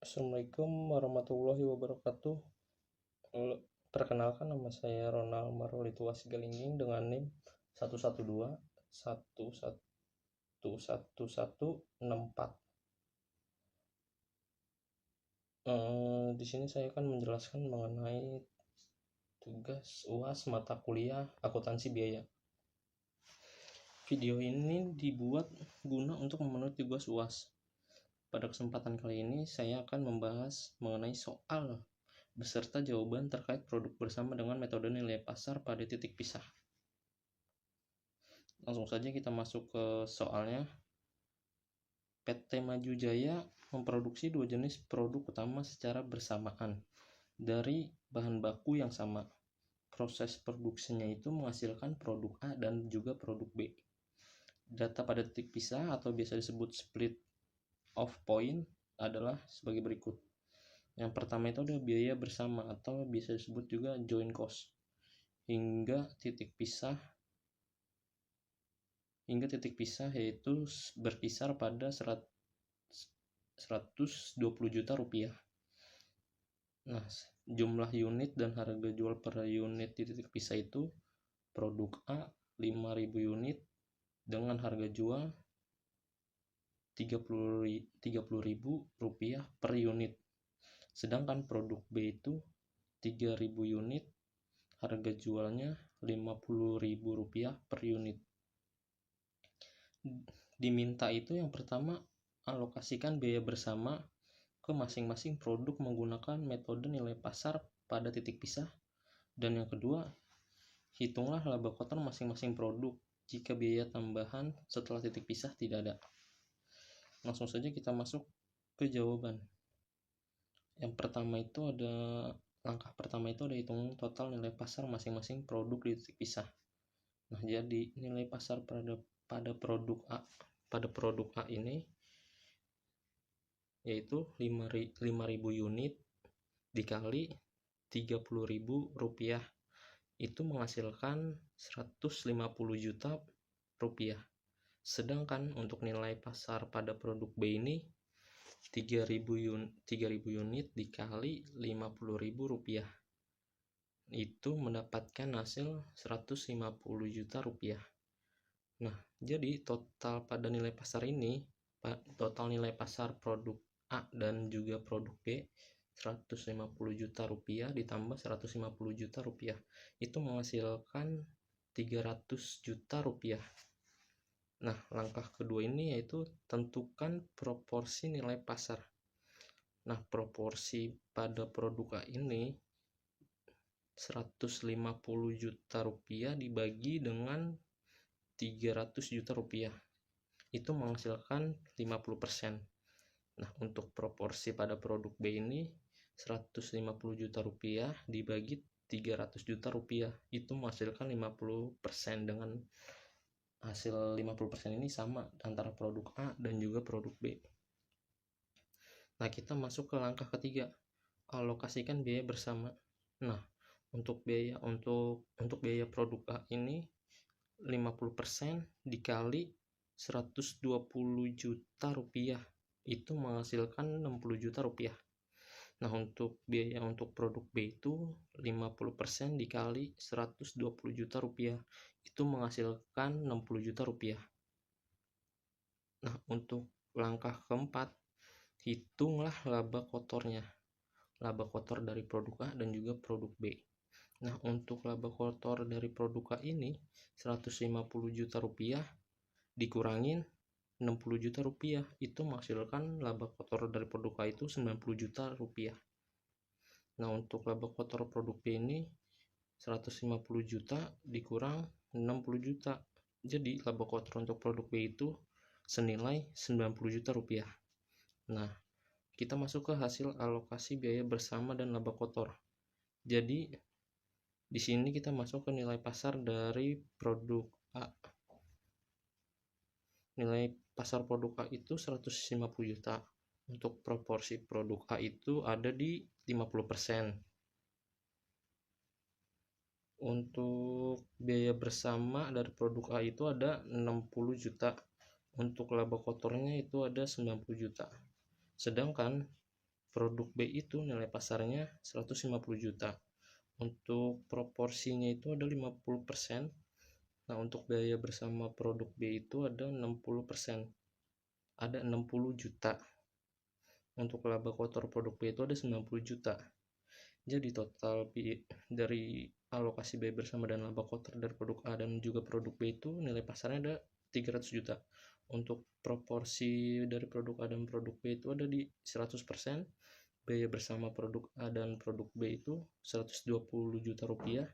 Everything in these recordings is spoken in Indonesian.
Assalamualaikum warahmatullahi wabarakatuh. Perkenalkan, nama saya Ronald Marulituwa Sigalingging dengan NIM 112 1111164. Di sini saya akan menjelaskan mengenai tugas UAS mata kuliah akuntansi biaya. Video ini dibuat guna untuk memenuhi tugas UAS. Pada kesempatan kali ini saya akan membahas mengenai soal beserta jawaban terkait produk bersama dengan metode nilai pasar pada titik pisah. Langsung saja kita masuk ke soalnya. PT Maju Jaya memproduksi dua jenis produk utama secara bersamaan dari bahan baku yang sama. Proses produksinya itu menghasilkan produk A dan juga produk B. Data pada titik pisah atau biasa disebut split off point adalah sebagai berikut. Yang pertama itu ada biaya bersama atau bisa disebut juga joint cost hingga titik pisah yaitu berkisar pada 120 juta rupiah. Nah, jumlah unit dan harga jual per unit di titik pisah itu produk A 5.000 unit dengan harga jual 30.000 rupiah per unit. Sedangkan produk B itu 3.000 unit, harga jualnya 50.000 rupiah per unit. Diminta itu yang pertama, alokasikan biaya bersama ke masing-masing produk menggunakan metode nilai pasar pada titik pisah. Dan yang kedua, hitunglah laba kotor masing-masing produk jika biaya tambahan setelah titik pisah tidak ada. Langsung saja kita masuk ke jawaban. Langkah pertama itu ada hitung total nilai pasar masing-masing produk di titik pisah. Nah, jadi nilai pasar pada produk A ini yaitu 5.000 unit dikali 30.000 rupiah itu menghasilkan 150 juta rupiah. Sedangkan untuk nilai pasar pada produk B ini 3.000 unit dikali 50.000 rupiah itu mendapatkan hasil 150 juta rupiah. Nah, jadi total pada nilai pasar ini, total nilai pasar produk A dan juga produk B 150 juta rupiah ditambah 150 juta rupiah itu menghasilkan 300 juta rupiah. Nah, langkah kedua ini yaitu tentukan proporsi nilai pasar. Nah, proporsi pada produk A ini 150 juta rupiah dibagi dengan 300 juta rupiah itu menghasilkan 50%. Nah, untuk proporsi pada produk B ini 150 juta rupiah dibagi 300 juta rupiah itu menghasilkan 50%. Dengan hasil 50% ini sama antara produk A dan juga produk B. Nah, kita masuk ke langkah ketiga, alokasikan biaya bersama. Nah, untuk biaya produk A ini 50% dikali 120 juta rupiah itu menghasilkan 60 juta rupiah. Nah, untuk biaya untuk produk B itu 50% dikali 120 juta rupiah itu menghasilkan 60 juta rupiah. Nah, untuk langkah keempat, hitunglah laba kotornya. Laba kotor dari produk A dan juga produk B. Nah, untuk laba kotor dari produk A ini 150 juta rupiah dikurangin 60 juta rupiah itu menghasilkan laba kotor dari produk A itu 90 juta rupiah. Nah, untuk laba kotor produk B ini 150 juta dikurang 60 juta. Jadi laba kotor untuk produk B itu senilai 90 juta rupiah. Nah, kita masuk ke hasil alokasi biaya bersama dan laba kotor. Jadi di sini kita masuk ke nilai pasar dari produk A. Nilai pasar produk A itu 150 juta. Untuk proporsi produk A itu ada di 50%. Untuk biaya bersama dari produk A itu ada 60 juta. Untuk laba kotornya itu ada 90 juta. Sedangkan produk B itu nilai pasarnya 150 juta. Untuk proporsinya itu ada 50%. Nah, untuk biaya bersama produk B itu ada 60%. Ada 60 juta. Untuk laba kotor produk B itu ada 90 juta. Jadi total dari alokasi biaya bersama dan laba kotor dari produk A dan juga produk B itu nilai pasarnya ada 300 juta. Untuk proporsi dari produk A dan produk B itu ada di 100%. Biaya bersama produk A dan produk B itu 120 juta rupiah.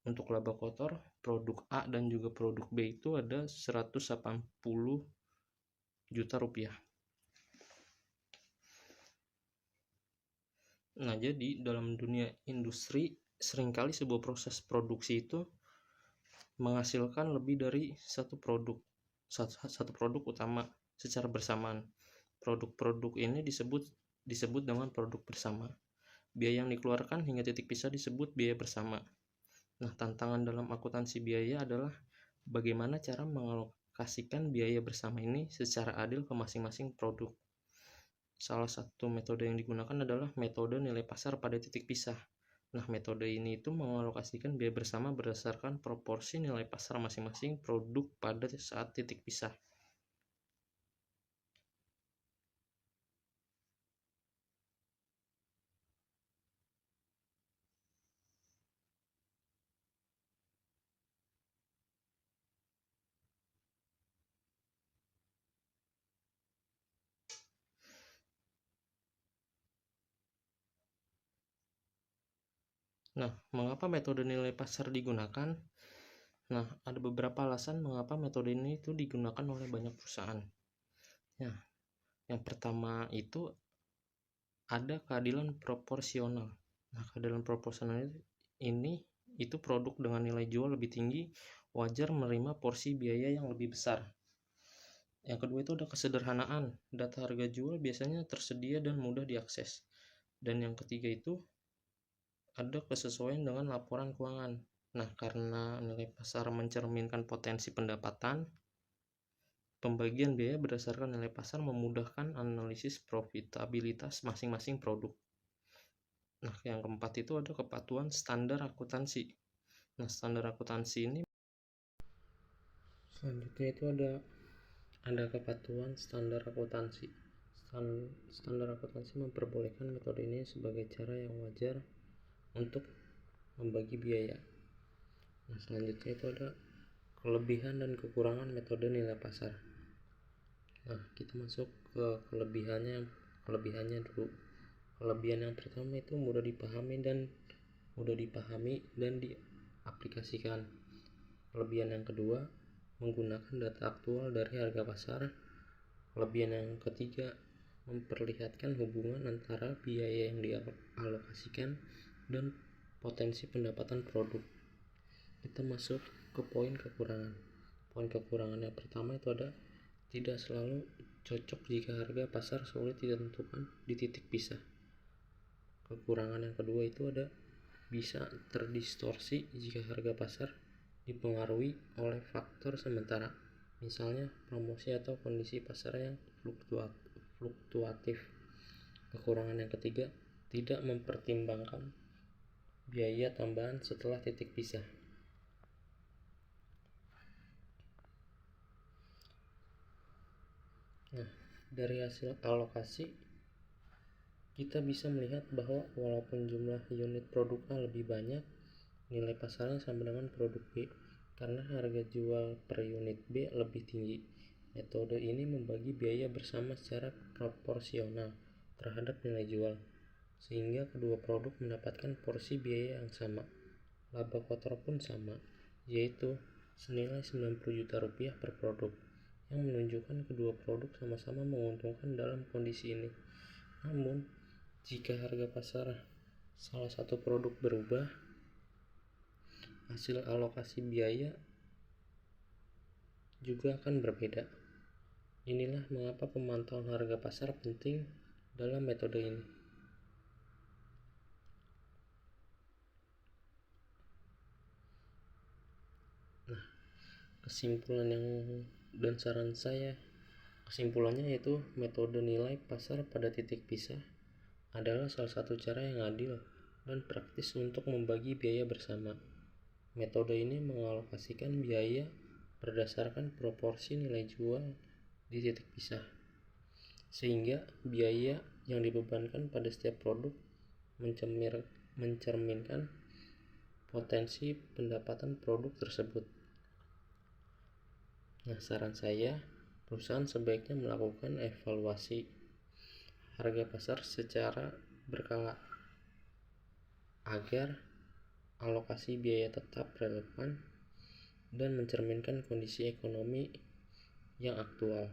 Untuk laba kotor produk A dan juga produk B itu ada 180 juta rupiah. Nah, jadi dalam dunia industri seringkali sebuah proses produksi itu menghasilkan lebih dari satu produk utama secara bersamaan. Produk-produk ini disebut dengan produk bersama. Biaya yang dikeluarkan hingga titik pisah disebut biaya bersama. Nah, tantangan dalam akuntansi biaya adalah bagaimana cara mengalokasikan biaya bersama ini secara adil ke masing-masing produk. Salah satu metode yang digunakan adalah metode nilai pasar pada titik pisah. Nah, metode ini itu mengalokasikan biaya bersama berdasarkan proporsi nilai pasar masing-masing produk pada saat titik pisah. Nah, mengapa metode nilai pasar digunakan? Nah, ada beberapa alasan mengapa metode ini itu digunakan oleh banyak perusahaan. Nah, yang pertama itu ada keadilan proporsional. Nah, keadilan proporsional ini itu produk dengan nilai jual lebih tinggi wajar menerima porsi biaya yang lebih besar. Yang kedua itu ada kesederhanaan. Data harga jual biasanya tersedia dan mudah diakses. Dan yang ketiga itu ada kesesuaian dengan laporan keuangan. Nah, karena nilai pasar mencerminkan potensi pendapatan, pembagian biaya berdasarkan nilai pasar memudahkan analisis profitabilitas masing-masing produk. Nah, yang keempat itu ada kepatuhan standar akuntansi. Nah, standar akuntansi ini selanjutnya itu ada kepatuhan standar akuntansi. Standar akuntansi memperbolehkan metode ini sebagai cara yang wajar untuk membagi biaya. Nah, selanjutnya itu ada kelebihan dan kekurangan metode nilai pasar. Nah, kita masuk ke kelebihannya dulu. Kelebihan yang pertama itu mudah dipahami dan diaplikasikan. Kelebihan yang kedua, menggunakan data aktual dari harga pasar. Kelebihan yang ketiga, memperlihatkan hubungan antara biaya yang dialokasikan dan potensi pendapatan produk. Kita masuk ke poin kekurangan. Poin kekurangan yang pertama itu ada tidak selalu cocok jika harga pasar sulit ditentukan di titik pisah. Kekurangan yang kedua itu ada bisa terdistorsi jika harga pasar dipengaruhi oleh faktor sementara, misalnya promosi atau kondisi pasar yang fluktuatif. Kekurangan yang ketiga, tidak mempertimbangkan biaya tambahan setelah titik pisah. Nah, dari hasil alokasi kita bisa melihat bahwa walaupun jumlah unit produk A lebih banyak, nilai pasarnya sama dengan produk B karena harga jual per unit B lebih tinggi. Metode ini membagi biaya bersama secara proporsional terhadap nilai jual, sehingga kedua produk mendapatkan porsi biaya yang sama. Laba kotor pun sama, yaitu senilai 90 juta rupiah per produk, yang menunjukkan kedua produk sama-sama menguntungkan dalam kondisi ini. Namun, jika harga pasar salah satu produk berubah, hasil alokasi biaya juga akan berbeda. Inilah mengapa pemantauan harga pasar penting dalam metode ini. Nah, kesimpulannya yaitu metode nilai pasar pada titik pisah adalah salah satu cara yang adil dan praktis untuk membagi biaya bersama. Metode ini mengalokasikan biaya berdasarkan proporsi nilai jual di titik pisah, sehingga biaya yang dibebankan pada setiap produk mencerminkan potensi pendapatan produk tersebut. Nah, saran saya, perusahaan sebaiknya melakukan evaluasi harga pasar secara berkala agar alokasi biaya tetap relevan dan mencerminkan kondisi ekonomi yang aktual.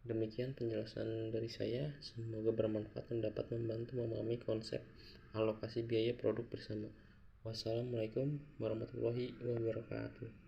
Demikian penjelasan dari saya, semoga bermanfaat dan dapat membantu memahami konsep alokasi biaya produk bersama. Wassalamualaikum warahmatullahi wabarakatuh.